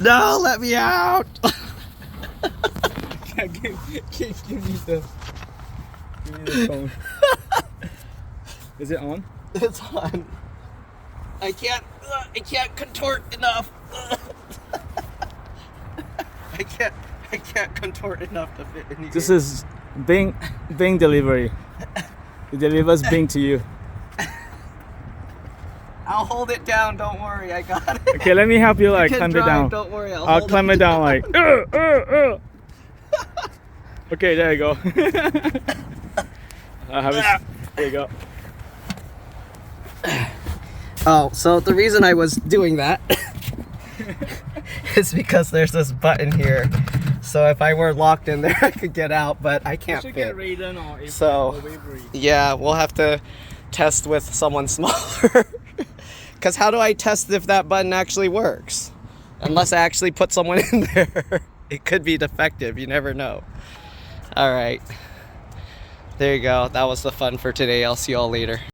No, let me out. give me the phone. Is it on? It's on. I can't contort enough. I can't contort enough to fit in here. This is Binh delivery. It delivers Binh to you. I'll hold it down, don't worry, I got it. Okay, let me help you like You can climb it drive, down. Don't worry, I'll climb it down like. Okay, there you go. There you go. Oh, so the reason I was doing that is because there's this button here. So if I were locked in there, I could get out, but I can't fit. So, yeah, we'll have to test with someone smaller. Because how do I test if that button actually works? Unless I actually put someone in there. It could be defective, you never know. All right. There you go. That was the fun for today. I'll see y'all later.